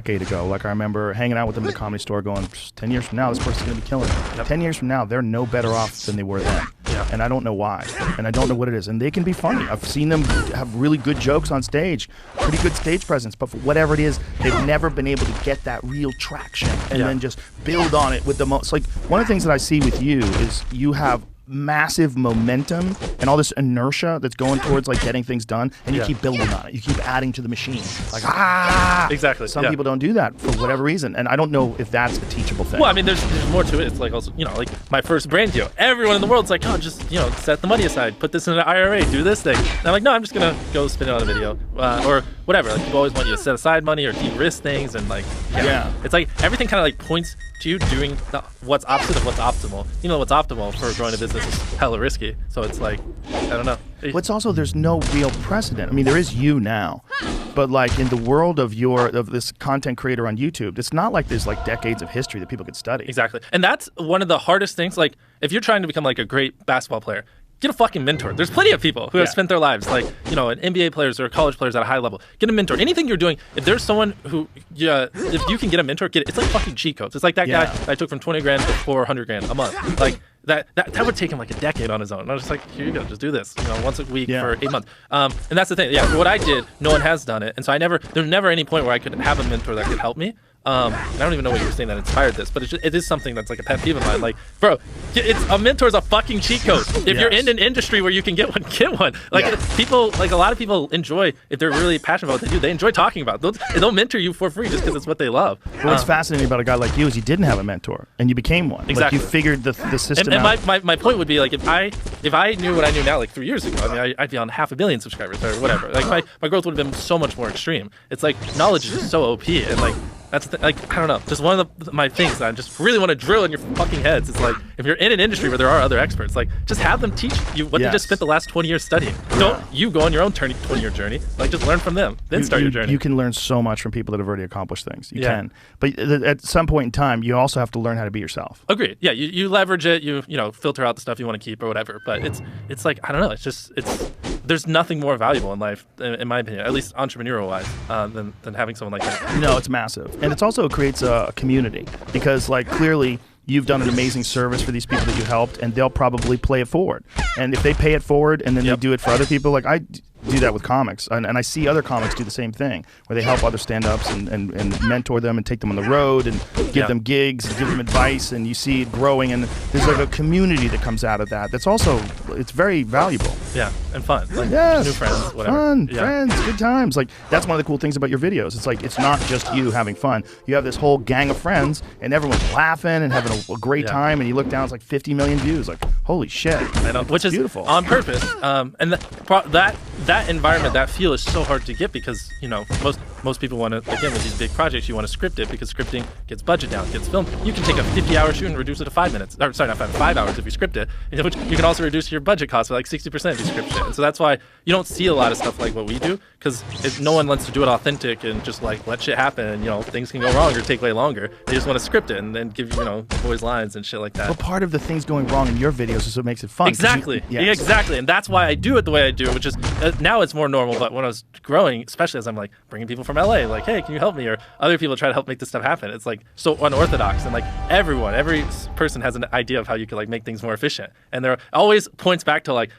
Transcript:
decade ago. Like, I remember hanging out with them in the Comedy Store going, 10 years from now, this person's going to be killing it. Yep. 10 years from now, they're no better off than they were then. Yeah. And I don't know why. And I don't know what it is. And they can be funny. I've seen them have really good jokes on stage, pretty good stage presence. But for whatever it is, they've never been able to get that real traction and then just build on it with the most. Like, one of the things that I see with you is you have massive momentum and all this inertia that's going towards like getting things done, and you keep building on it. You keep adding to the machine. Like, exactly. Some people don't do that for whatever reason, and I don't know if that's a teachable thing. Well, I mean, there's more to it. It's like also, like my first brand deal. Everyone in the world's like, oh, just set the money aside, put this in an IRA, do this thing. And I'm like, no, I'm just gonna go spend it on a video or whatever. Like, people always want you to set aside money or de-risk things, and like, it's like everything kind of like points to you doing what's opposite of what's optimal. What's optimal for growing a business is hella risky. So it's like, I don't know. But it's also, there's no real precedent. I mean, there is you now, but like in the world of this content creator on YouTube, it's not like there's like decades of history that people could study. Exactly. And that's one of the hardest things. Like, if you're trying to become like a great basketball player, get a fucking mentor. There's plenty of people who have spent their lives, like, an NBA players or college players at a high level. Get a mentor. Anything you're doing, if there's someone who, if you can get a mentor, get it. It's like fucking cheat codes. It's like that guy that I took from 20 grand to 400 grand a month. Like, that would take him like a decade on his own. And I was just like, here you go, just do this, once a week for 8 months. And that's the thing. For what I did, no one has done it. And so there's never any point where I could have a mentor that could help me. And I don't even know what you were saying that inspired this, but it is something that's like a pet peeve of mine. Like, bro, a mentor is a fucking cheat code. If you're in an industry where you can get one, get one. Like, people, like a lot of people enjoy, if they're really passionate about what they do, they enjoy talking about it. They'll mentor you for free just because it's what they love. What's fascinating about a guy like you is you didn't have a mentor and you became one. Exactly. Like, you figured the system and out. my point would be, like, if I knew what I knew now, like 3 years ago, I mean, I'd be on 500 million subscribers or whatever. Like, my growth would have been so much more extreme. It's like, knowledge is so OP, and like, that's like, I don't know, just one of my things that I just really want to drill in your fucking heads. It's like, if you're in an industry where there are other experts, like, just have them teach you what they just spent the last 20 years studying. Don't you go on your own 20-year journey. Like, just learn from them, then start your journey. You can learn so much from people that have already accomplished things. You can. But at some point in time, you also have to learn how to be yourself. Agreed. Yeah, you leverage it, you filter out the stuff you want to keep or whatever. But it's like, I don't know, there's nothing more valuable in life, in my opinion, at least entrepreneurial-wise, than having someone like that. No, it's massive. And it also creates a community, because, like, clearly you've done an amazing service for these people that you helped, and they'll probably play it forward. And if they pay it forward and then they do it for other people, like, I do that with comics, and I see other comics do the same thing, where they help other stand-ups and mentor them and take them on the road and give them gigs and give them advice, and you see it growing, and there's like a community that comes out of that. That's also, it's very valuable. Yeah, and fun. Like, new friends, whatever. Fun, friends, good times. Like, that's one of the cool things about your videos. It's like, it's not just you having fun. You have this whole gang of friends, and everyone's laughing and having a great time, and you look down, it's like 50 million views. Like, holy shit. I know, which is beautiful. On purpose. And that environment, that feel is so hard to get, because most people want to, again, with these big projects, you want to script it, because scripting gets budget down, gets filmed. You can take a 50-hour shoot and reduce it to 5 minutes. Or, sorry, not 5 hours if you script it. Which you can also reduce your budget costs by like 60% if you script it. And so that's why you don't see a lot of stuff like what we do, because no one wants to do it authentic and just like let shit happen, and things can go wrong or take way longer. They just want to script it and then give boys lines and shit like that. Well, part of the things going wrong in your videos is what makes it fun. Exactly. Exactly. And that's why I do it the way I do, which is now it's more normal. But when I was growing, especially as I'm like bringing people from LA, like, hey, can you help me? Or other people try to help make this stuff happen. It's like so unorthodox, and like every person has an idea of how you could like make things more efficient. And there always points back to like